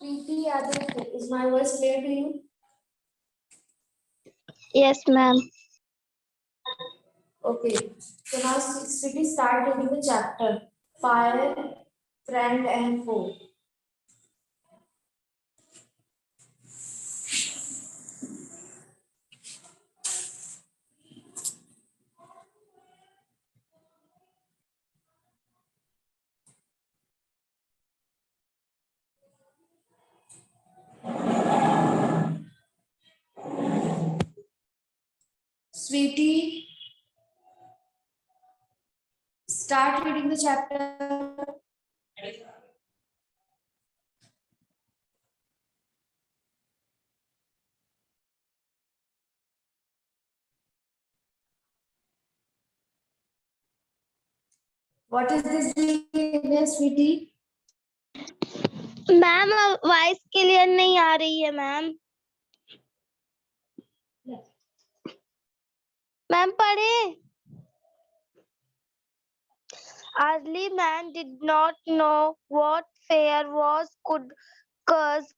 Preeti Aditya, is my voice clear to you? Yes, ma'am. Okay. So now Sweetie start reading the chapter. Fire, friend and foe. Sweetie, start reading the chapter. What is this behavior, Sweetie? Ma'am voice clear नहीं आ रही है ma'am. Ma'am पढ़े। Early man did not know what fear was, could cause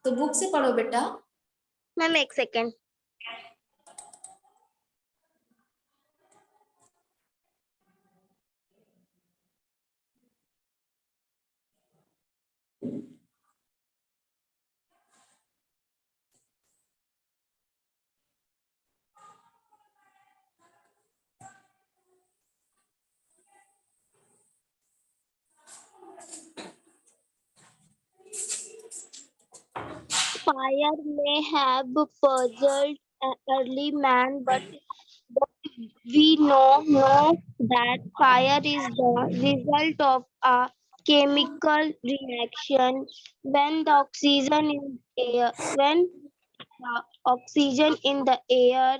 तो book से पढ़ो बेटा। Ma'am एक second. Fire may have puzzled an early man, but we know that fire is the result of a chemical reaction when the oxygen in the air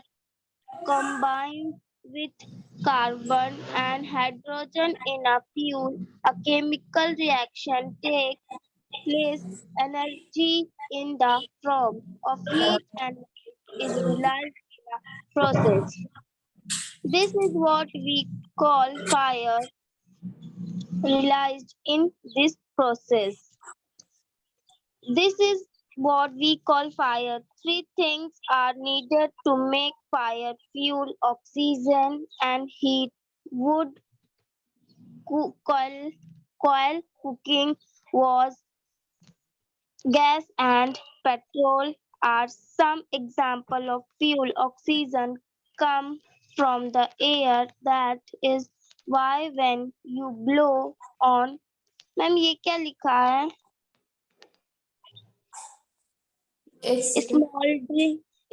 combines with carbon and hydrogen in a fuel. A chemical reaction takes place. Energy in the form of heat and is realized in the process. This is what we call fire realized in this process. This is what we call fire. Three things are needed to make fire: fuel, oxygen, and heat. Wood, coal, cooking was gas, and petrol are some example of fuel. Oxygen come from the air. That is why when you blow on, ma'am ये क्या लिखा है?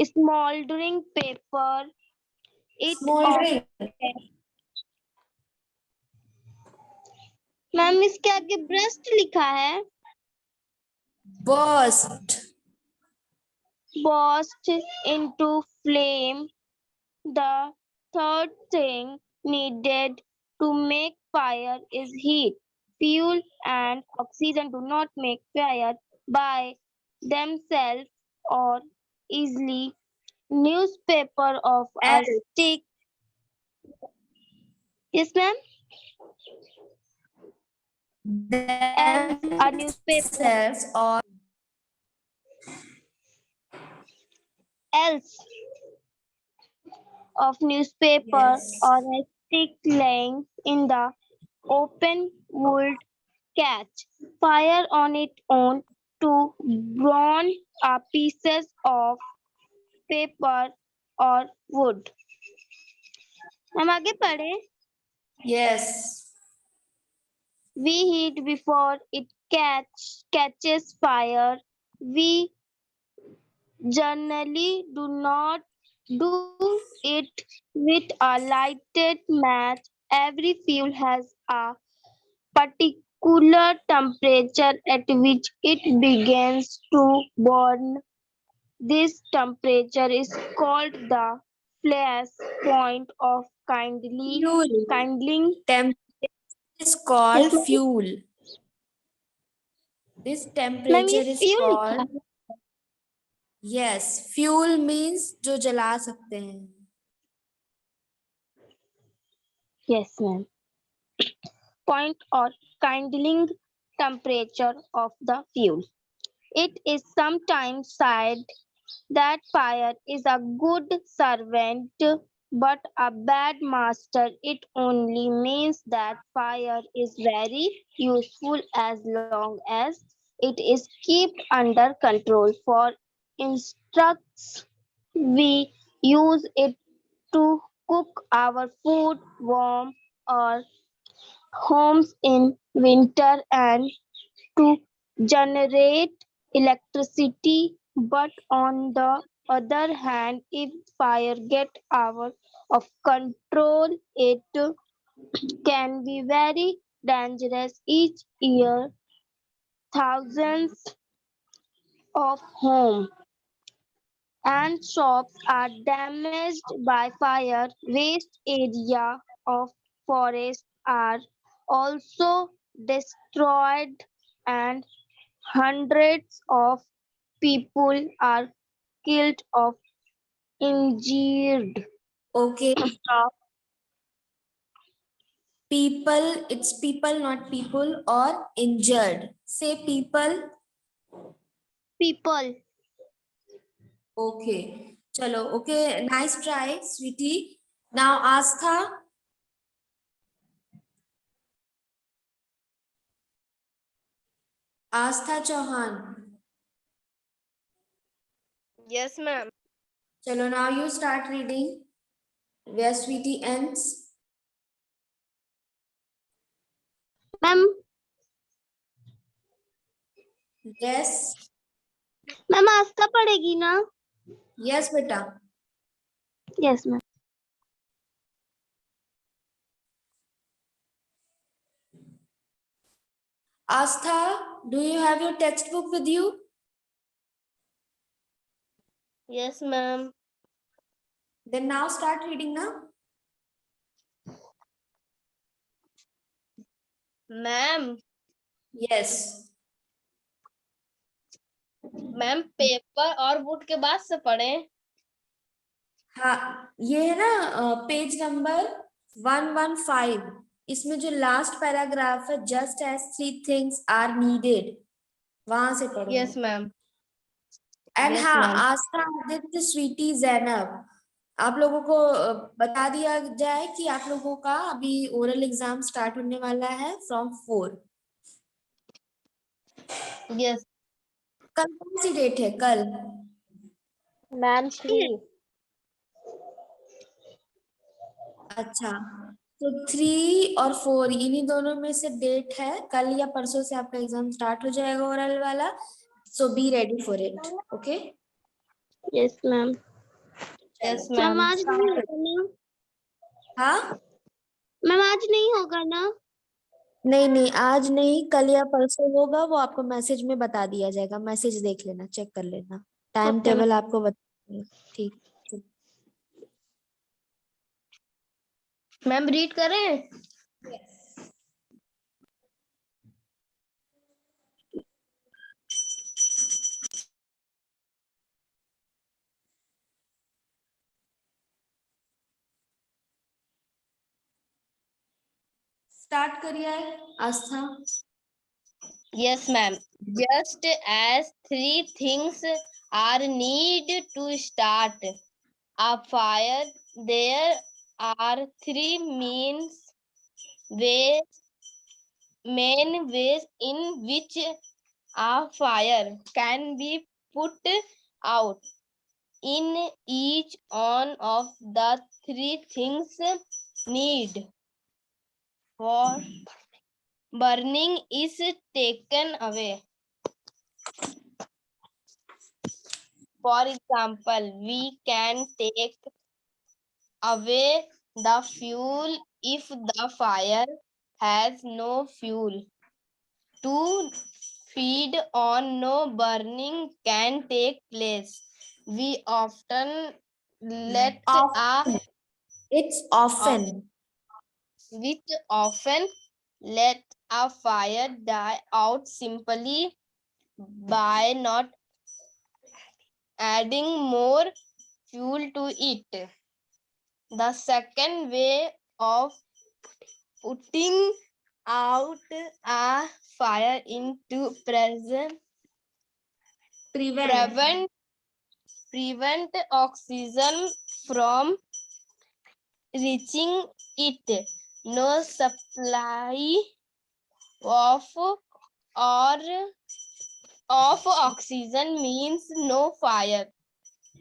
Smoldering paper. It Smoldering. Ma'am इसके आगे burst लिखा है. Burst. Burst into flame. The third thing needed to make fire is heat. Fuel and oxygen do not make fire by themselves or easily. Newspaper of a stick. Yes, ma'am. A newspaper Cells or else of newspaper or a stick laying in the open would catch fire on its own to burn pieces of paper or wood. हम आगे पढ़े. Yes. We heat before it catches fire. We generally do not do it with a lighted match. Every fuel has a particular temperature at which it begins to burn. This temperature is called the flash point of Fuel. kindling. Temperature is Yes, called ma'am. fuel. This ma'am temperature ये is fuel लिखा called, है. yes, fuel means जो जला सकते हैं. Yes, ma'am. Point or kindling temperature of the fuel. It is sometimes said that fire is a good servant but a bad master. It only means that fire is very useful as long as it is kept under control. For instance, we use it to cook our food, warm our homes in winter, and to generate electricity. But on the other hand, if fire get out of control, it can be very dangerous. Each year, thousands of homes and shops are damaged by fire. Vast area of forest are also destroyed, and hundreds of people are killed or injured. Okay, Stop. people, it's people, not people, or injured. Say people. People. Okay, chalo. Okay, nice try, sweetie. Now Astha. Astha Chauhan. Yes, ma'am. Chalo, now you start reading where sweetie ends. Ma'am, Yes. Ma'am आस्था पड़ेगी ना? Yes, beta. Yes, ma'am. Astha, do you have your textbook with you? Yes, ma'am. Then now start reading now. Ma'am, Yes. Ma'am paper और would के बाद से पढ़े. हाँ, ये है ना पेज नंबर 115. इसमें जो लास्ट पैराग्राफ है, just as 3 things are needed, वहां से पढ़ो. Yes ma'am. एंड yes, हाँ, ma'am. आस्था, आदित्य, स्वीटी, जैनब, आप लोगों को बता दिया जाए कि आप लोगों का अभी ओरल एग्जाम स्टार्ट होने वाला है फ्रॉम 4. Yes. कल कौन सी डेट है? कल मैम 3. अच्छा, तो 3 और 4 इन्हीं दोनों में से डेट है. कल या परसों से आपका एग्जाम स्टार्ट हो जाएगा ओरल वाला. So be ready for it. Okay. Yes, ma'am. Yes, ma'am. आज नहीं होगा ना? हाँ, मैम आज नहीं होगा ना? नहीं नहीं, आज नहीं, कल या परसों होगा. वो आपको मैसेज में बता दिया जाएगा. मैसेज देख लेना, चेक कर लेना. टाइम Okay, टेबल आपको बता. ठीक. मैम रीड करें? स्टार्ट करिए आस्था. Yes, ma'am. Just as 3 things are needed to start a fire, there are 3 main ways in which a fire can be put out. In each one of the 3 things need for burning is taken away. For example, we can take away the fuel if the fire has no fuel to feed on, no burning can take place. We often let Often. It's often. which often let a fire die out simply by not adding more fuel to it. The second way of putting out a fire into Prevent. prevent oxygen from reaching it. No supply of or of oxygen means no fire.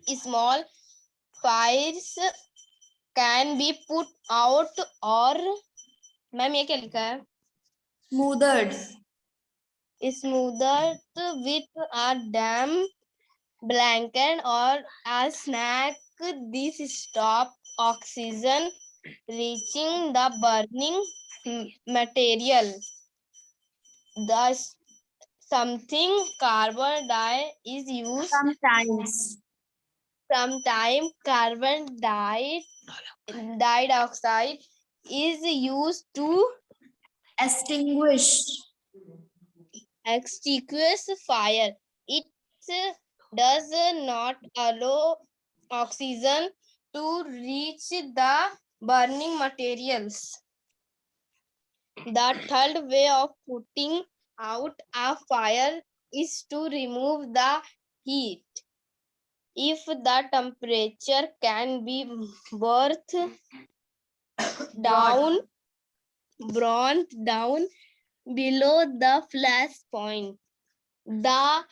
Small fires can be put out or ma'am ये क्या लिखा है Smoothed. smoothed with a damp blanket or a snack. This stop oxygen reaching the burning material. Thus, something carbon dioxide is used. Sometimes. Sometimes carbon dioxide is used to Extinguish. extinguish fire. It does not allow oxygen to reach the burning materials. The third way of putting out a fire is to remove the heat. If the temperature can be brought down below the flash point, the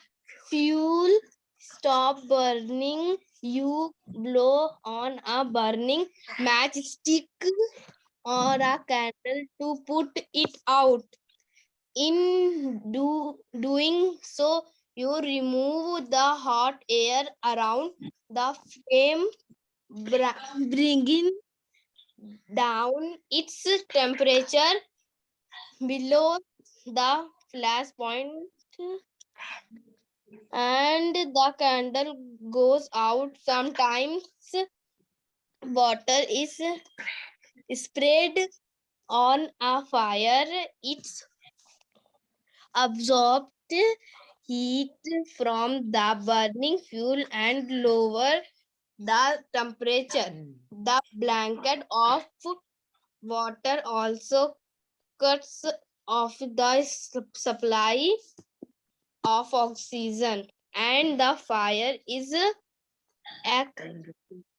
fuel stop burning. You blow on a burning matchstick or a candle to put it out. In doing so, you remove the hot air around the flame, bringing down its temperature below the flash point, and the candle goes out. Sometimes water is sprayed on a fire. It's absorbed heat from the burning fuel and lower the temperature. The blanket of water also cuts off the supply of oxygen, and the fire is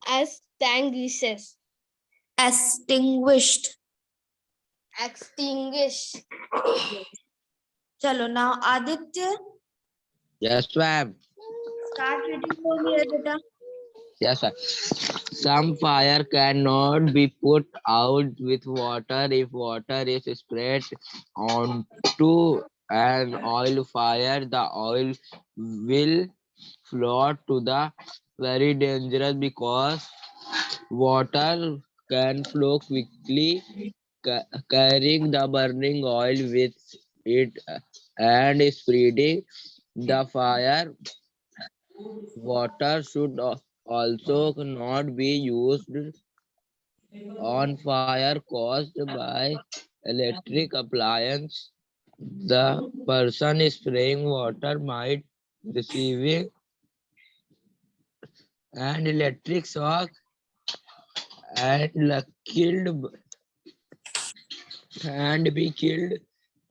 extinguished. Extinguished. Extinguished. Chalo, now Aditya, Yes, ma'am. start reading for me, beta. Yes, ma'am. Some fire cannot be put out with water if water is sprayed onto an oil fire. The oil will float to the very dangerous because water can flow quickly, carrying the burning oil with it and spreading the fire. Water should also not be used on fire caused by electric appliance. The person spraying water might receive an electric shock and be killed.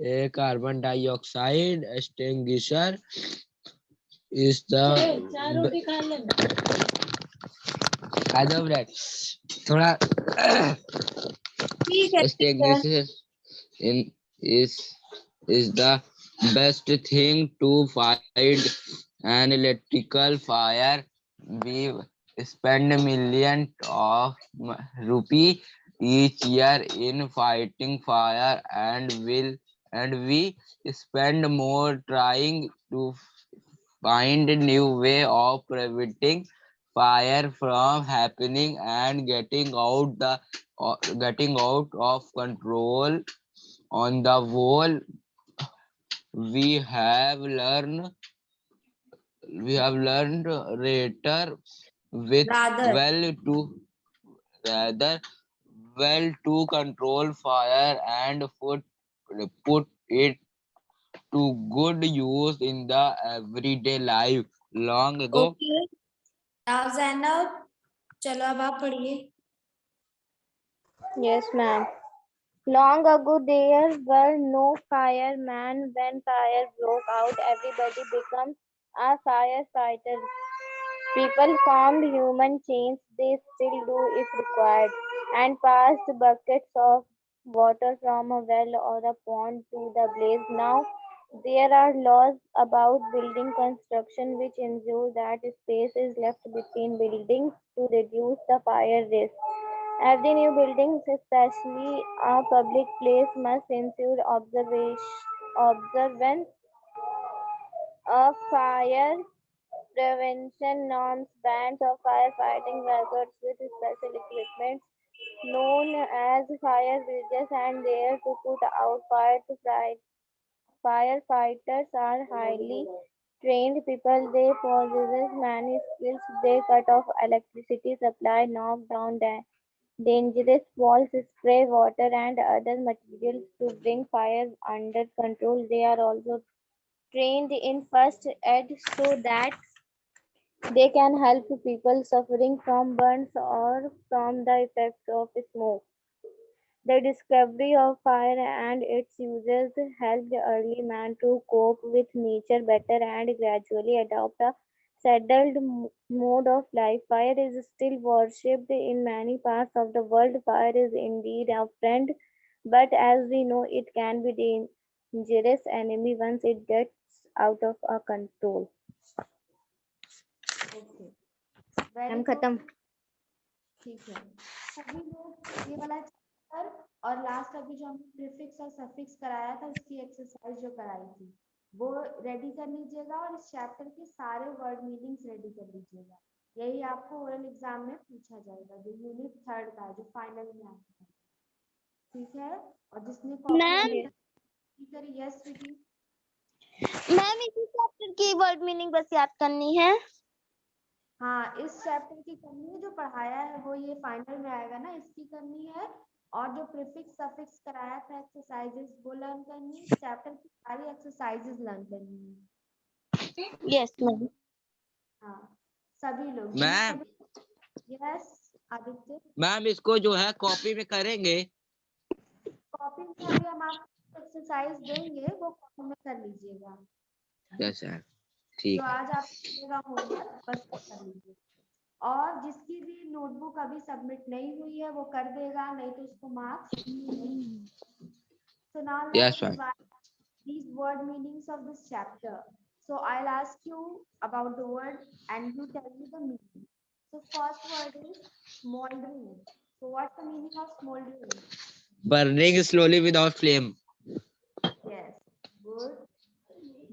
A carbon dioxide extinguisher is the थोड़ा ठीक है, ठीक है. extinguisher in is the best thing to fight an electrical fire. We spend millions of rupee each year in fighting fire, and we spend more trying to find a new way of preventing fire from happening and getting out of control. on the wall, we have learned later with Rather. rather well to control fire and put it to good use in the everyday life. Long ago, Okay. Now Zainab, चलो अब आप पढ़िए. Yes, ma'am. Long ago there were no firemen. When fire broke out, everybody became a firefighter. People formed human chains, they still do if required, and passed buckets of water from a well or a pond to the blaze. Now there are laws about building construction which ensure that space is left between buildings to reduce the fire risk. Every new building, especially a public place, must ensure observance of fire prevention norms, bands of firefighting records with special equipment known as fire bridges, and there to put out fire to fight. Firefighters are highly trained people. They possess many skills. They cut off electricity supply, knock down dangerous walls, spray water and other materials to bring fire under control. They are also trained in first aid so that they can help people suffering from burns or from the effects of smoke. The discovery of fire and its uses helped early man to cope with nature better and gradually adopt a settled mode of life. Fire is still worshipped in many parts of the world. Fire is indeed a friend, but as we know, it can be dangerous enemy once it gets out of our control. Okay. Very हम good. खत्म. ठीक है. सभी लोग ये वाला chapter और last अभी जो हमने प्रीफिक्स और सफिक्स कराया था उसकी एक्सरसाइज जो कराई थी वो रेडी कर लीजिएगा और इस चैप्टर के सारे वर्ड मीनिंग्स रेडी कर लीजिएगा. यही आपको ओरल एग्जाम में पूछा जाएगा जो यूनिट 3 का है जो फाइनल में आएगा. ठीक है. और जिसने कॉपी करी यस स्वीटी. मैम इसी चैप्टर की वर्ड मीनिंग बस याद करनी है. हाँ इस चैप्टर की करनी है. जो पढ़ाया है वो ये फाइनल में आएगा ना इसकी करनी है. और जो प्रीफिक्स सफिक्स कराया था एक्सरसाइजेस वो लर्न करनी है. चैप्टर की सारी एक्सरसाइजेस लर्न करनी है. Yes ma'am. हाँ सभी लोग. Ma'am yes Aditya. मैम इसको जो है कॉपी में करेंगे. कॉपी में अभी हम आपको एक्सरसाइज देंगे वो कॉपी में कर लीजिएगा. यस सर ठीक जो है. आज आप कीजिएगा होमवर्क बस वो कर लीजिए. और जिसकी भी नोटबुक अभी सबमिट नहीं हुई है वो कर देगा नहीं तो उसको marks. So now Yes, let's ma'am. revise these word meanings of this chapter. So I'll ask you about the word and you tell me the meaning. So first word is smoldering. So what's the meaning of smoldering? Burning slowly without flame. Yes, good.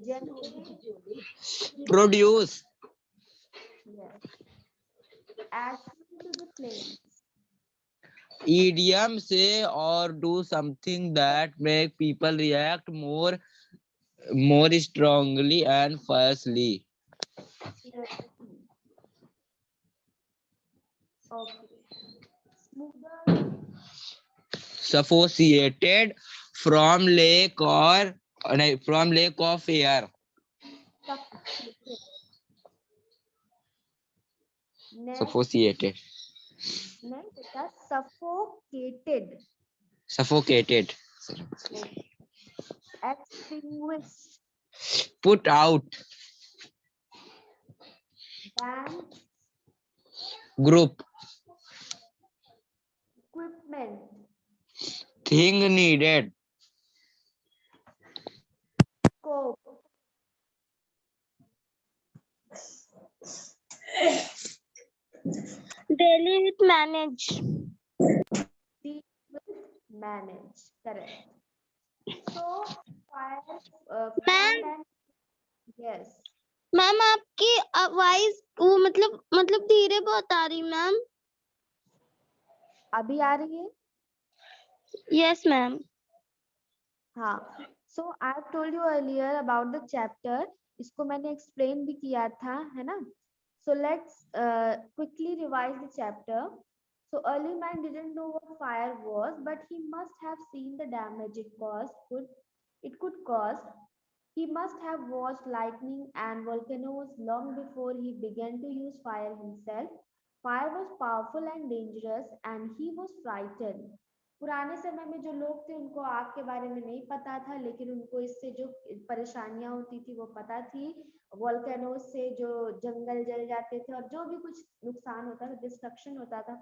Generate. Produce. Yes. Adding to the flame. Idiom say or do something that make people react more strongly and fiercely. Okay. Smoother. Suffocated from lack of air. Suffocated. Next. Suffocated. नहीं बेटा suffocated. Suffocated. Extinguish. Put out. Ban. Group. Equipment. Thing needed. Scope. Daily with manage. Deal with manage. Correct. So fire. Ma'am. And yes. Ma'am आपकी आवाज वो मतलब धीरे बहुत आ रही ma'am. अभी आ रही है. Yes ma'am. हाँ, so I've told you earlier about the chapter. इसको मैंने explain भी किया था, है ना? So let's quickly revise the chapter. So early man didn't know what fire was, but he must have seen the damage it could cause. He must have watched lightning and volcanoes long before he began to use fire himself. Fire was powerful and dangerous, and he was frightened. पुराने समय में जो लोग थे उनको आग के बारे में नहीं पता था, लेकिन उनको इससे जो परेशानियां होती थी वो पता थी। वोल्केनोज से जो जंगल जल जाते थे और जो भी कुछ नुकसान होता था, डिस्ट्रक्शन होता था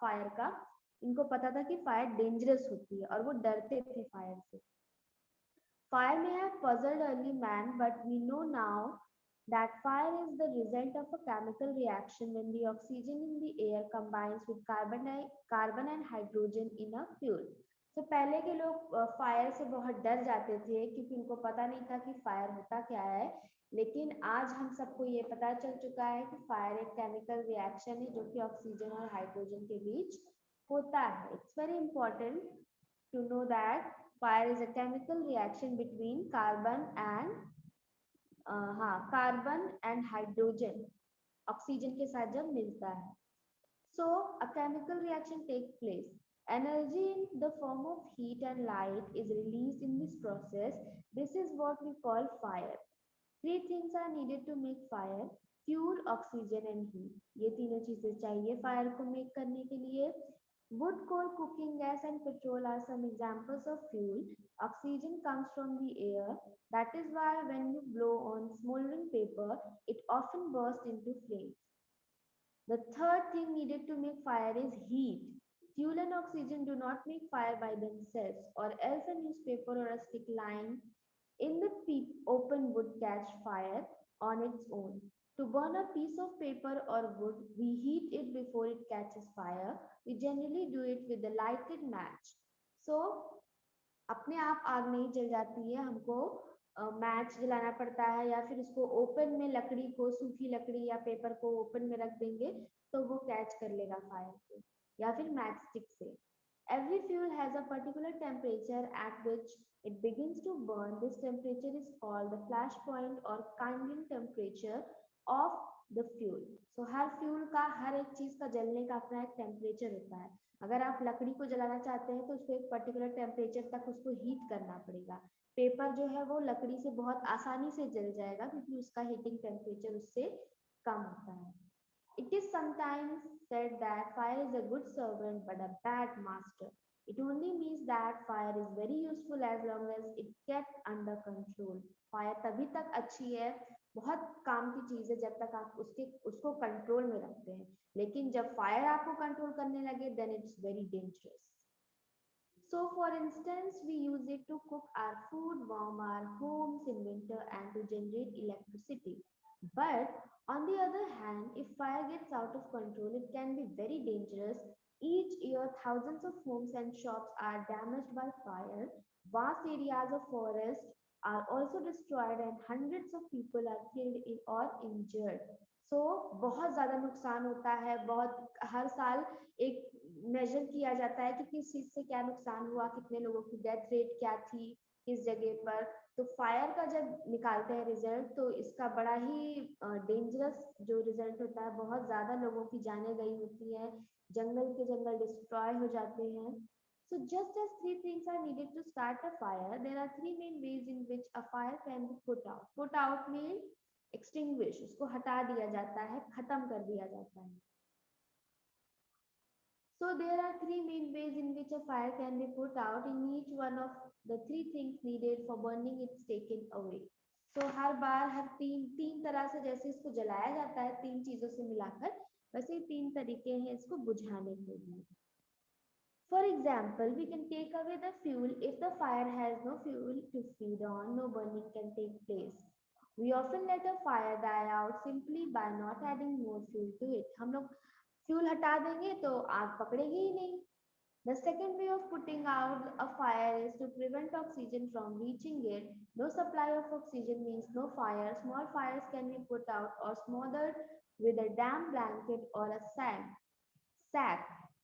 फायर का, इनको पता था कि फायर डेंजरस होती है और वो डरते थे फायर से। Fire may have puzzled early man, but we know now that fire is the result of a chemical reaction when the oxygen in the air combines with carbon and hydrogen in a fuel. तो पहले के लोग fire से बहुत डर जाते थे क्योंकि उनको पता नहीं था कि फायर होता क्या है, लेकिन आज हम सबको ये पता चल चुका है कि फायर एक केमिकल रिएक्शन है जो कि ऑक्सीजन और हाइड्रोजन के बीच होता है। It's very important to know that fire is a chemical reaction between carbon and hydrogen oxygen के साथ जब मिलता है। So a chemical reaction takes place. Energy in the form of heat and light is released in this process. This is what we call fire. Three things are needed to make fire: fuel, oxygen and heat. ये तीनों चीजें चाहिए fire को make करने के लिए। Wood, coal, cooking gas and petrol are some examples of fuel. Oxygen comes from the air. That is why when you blow on smoldering paper, it often bursts into flames. The third thing needed to make fire is heat. Fuel and oxygen do not make fire by themselves, or else a newspaper or a stick lying in the open would catch fire on its own. To burn a piece of paper or wood, we heat it before it catches fire. We generally do it with a lighted match. So, अपने आप आग नहीं जल जाती है, हमको match जलाना पड़ता है, या फिर उसको ओपन में लकड़ी को, सूखी लकड़ी या पेपर को ओपन में रख देंगे तो वो कैच कर लेगा फायर को, या फिर मैच स्टिक से। Every fuel has a particular temperature at which it begins to burn. This temperature is called the flash point or kindling temperature of the fuel. So her fuel का, हर एक चीज का जलने का अपना एक टेम्परेचर होता है। अगर आप लकड़ी को जलाना चाहते हैं तो उसको एक पर्टिकुलर टेम्परेचर तक उसको हीट करना पड़ेगा। पेपर जो है वो लकड़ी से बहुत आसानी से जल जाएगा क्योंकि उसका हीटिंग टेम्परेचर उससे कम होता है। It is sometimes said that fire is a good servant but a bad master. It only means that fire is very useful as long as it kept under control. Fire तभी तक अच्छी है, बहुत काम की चीज है जब तक आप उसको कंट्रोल में रखते हैं, लेकिन जब फायर आपको कंट्रोल करने लगे then it's very dangerous. So for instance, we use it to cook our food, warm our homes in winter and to generate electricity. But on the other hand, if fire gets out of control, it can be very dangerous. Each year, thousands of homes and shops are damaged by fire. Vast areas of forest are also destroyed and hundreds of people are killed or injured. So बहुत ज़्यादा नुकसान होता है, बहुत हर साल एक major किया जाता है कि किस चीज से क्या नुकसान हुआ, कितने लोगों की डेथ रेट क्या थी किस जगह पर। तो फायर का जब निकालते हैं रिजल्ट तो इसका बड़ा ही डेंजरस जो रिजल्ट होता है, बहुत ज्यादा लोगों की जानें गई होती है, जंगल के जंगल डिस्ट्रॉय हो जाते हैं। So just as three things are needed to start a fire, there are three main ways in which a fire can be put out. Put out means extinguish, उसको हटा दिया जाता है, खत्म कर दिया जाता है। So there are three main ways in which a fire can be put out. In each one of the three things needed for burning, it's taken away. So हर बार हर तीन तरह से जैसे इसको जलाया जाता है तीन चीजों से मिलाकर, वैसे ही तीन तरीके हैं इसको बुझाने के लिए। For example, we can take away the fuel. If the fire has no fuel to feed on, no burning can take place. We often let a fire die out simply by not adding more fuel to it. हम लोग fuel हटा देंगे तो आग पकड़ेगी ही नहीं। The second way of putting out a fire is to prevent oxygen from reaching it. No supply of oxygen means no fire. Small fires can be put out or smothered with a damp blanket or a sack.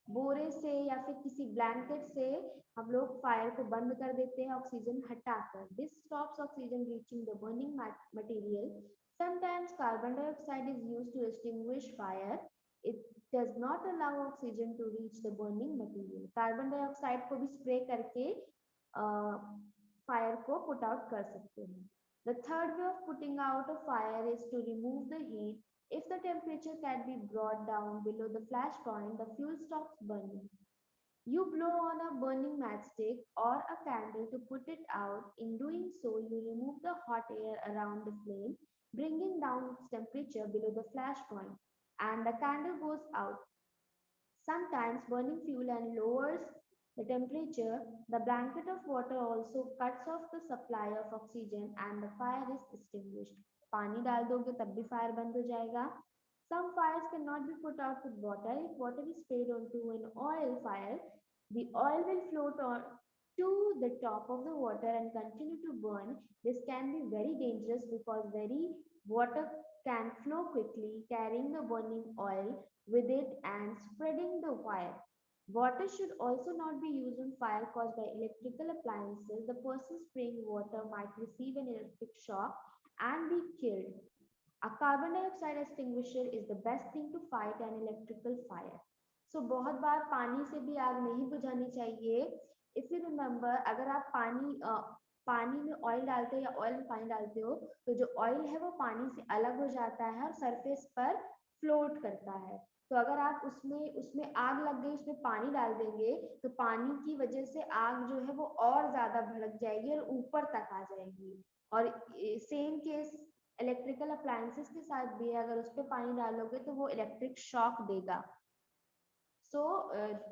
बोरे से या फिर किसी blanket से हम लोग fire को बंद कर देते हैं ऑक्सीजन हटाकर. This stops oxygen reaching the burning material. Sometimes carbon dioxide is used to extinguish fire. It does not allow oxygen to reach the burning material. Carbon dioxide को भी स्प्रे करके फायर को पुट आउट कर सकते हैं. The third way of putting out a fire is to remove the heat. If the temperature can be brought down below the flash point, the fuel stops burning. You blow on a burning matchstick or a candle to put it out. In doing so, you remove the hot air around the flame, bringing down its temperature below the flash point, and the candle goes out. Sometimes burning fuel and lowers the temperature. The blanket of water also cuts off the supply of oxygen and the fire is extinguished. पानी डाल दोगे तब भी fire बंद हो जाएगा. Some fires cannot be put out with water. If water is sprayed onto an oil fire, the oil will float on to the top of the water and continue to burn. This can be very dangerous because very water can flow quickly, carrying the burning oil with it and spreading the fire. Water should also not be used on fire caused by electrical appliances. The person spraying water might receive an electric shock and be killed. A carbon dioxide extinguisher is the best thing to fight an electrical fire. So बहुत बार पानी से भी आग नहीं बुझानी चाहिए. If you remember, अगर आप पानी में ऑयल डालते हो या ऑयल में पानी डालते हो तो जो ऑयल है वो पानी से अलग हो जाता है और सरफेस पर फ्लोट करता है. तो अगर आप उसमें आग लग गई, उसमें पानी डाल देंगे तो पानी की वजह से आग जो है वो और ज्यादा भड़क जाएगी और ऊपर तक आ जाएगी. और सेम केस इलेक्ट्रिकल अप्लायंसेस के साथ भी है. अगर उस पर पानी डालोगे तो वो इलेक्ट्रिक शॉक देगा. सो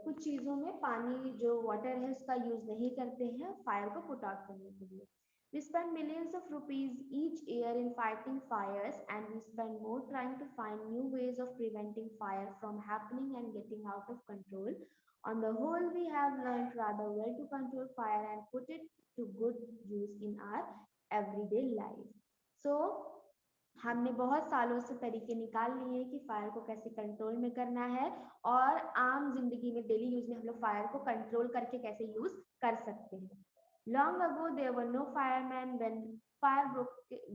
कुछ चीजों में पानी जो वाटर है उसका यूज नहीं करते हैं फायर को पुट आउट करने के लिए. We spend millions of rupees each year in fighting fires, and we spend more trying to find new ways of preventing fire from happening and getting out of control. On the whole, we have learned rather well to control fire and put it to good use in our everyday life. So, हमने बहुत सालों से तरीके निकाल लिए हैं कि fire को कैसे कंट्रोल में करना है और आम जिंदगी में डेली यूज में हम लोग फायर को कंट्रोल करके कैसे यूज कर सकते हैं. Long ago, there were no firemen. When fire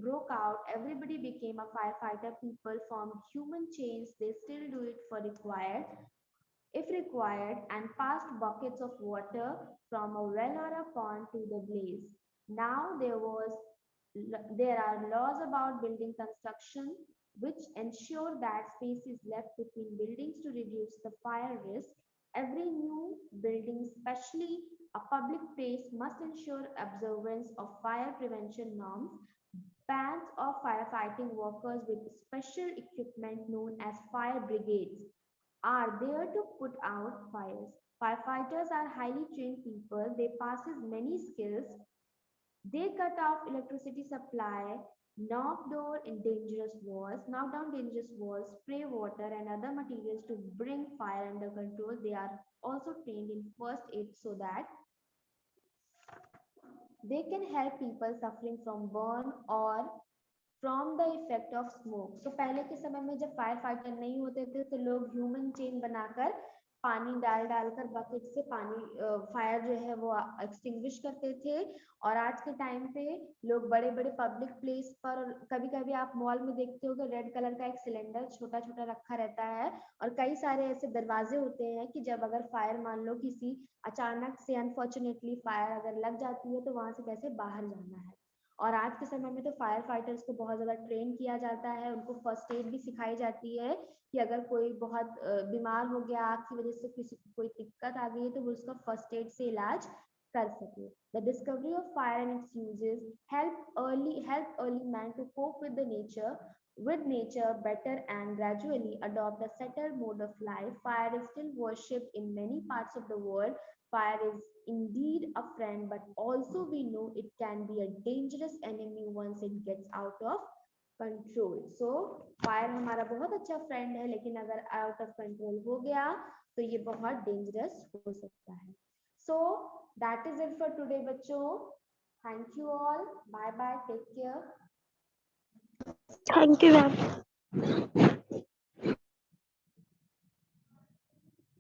broke out, everybody became a firefighter. People formed human chains. They still do it if required, and passed buckets of water from a well or a pond to the blaze. Now there are laws about building construction which ensure that space is left between buildings to reduce the fire risk. Every new building, especially a public place, must ensure observance of fire prevention norms. Bands of firefighting workers with special equipment known as fire brigades are there to put out fires. Firefighters are highly trained people. They possess many skills. They cut off electricity supply, knock down dangerous walls, spray water and other materials to bring fire under control. They are also trained in first aid so that they can help people suffering from burn or from the effect of smoke. So पहले के समय में जब fire fighter नहीं होते थे तो लोग ह्यूमन चेन बनाकर पानी डालकर बकेट से पानी फायर जो है वो एक्सटिंग्विश करते थे. और आज के टाइम पे लोग बड़े बड़े पब्लिक प्लेस पर, कभी कभी आप मॉल में देखते हो कि रेड कलर का एक सिलेंडर छोटा छोटा रखा रहता है और कई सारे ऐसे दरवाजे होते हैं कि जब अगर फायर मान लो किसी अचानक से अनफॉर्चुनेटली फायर अगर लग जाती है तो वहां से कैसे बाहर जाना है. और आज के समय में तो फायर फाइटर्स को बहुत ज़्यादा ट्रेन किया जाता है. उनको फर्स्ट एड भी सिखाई जाती है कि अगर कोई बहुत बीमार हो गया, आग की वजह से किसी को कोई दिक्कत आ गई है तो वो उसका फर्स्ट एड से इलाज कर सके. The discovery of fire and it's uses help early man to cope with nature better and gradually adopt a settled mode of life. Fire is still worshipped in many parts of the world. Fire is indeed a friend, but also we know it can be a dangerous enemy once it gets out of control. So fire हमारा बहुत अच्छा friend है, लेकिन अगर out of control हो गया तो ये बहुत dangerous हो सकता है. So that is it for today बच्चों. Thank you all. Bye bye. Take care. Thank you, ma'am.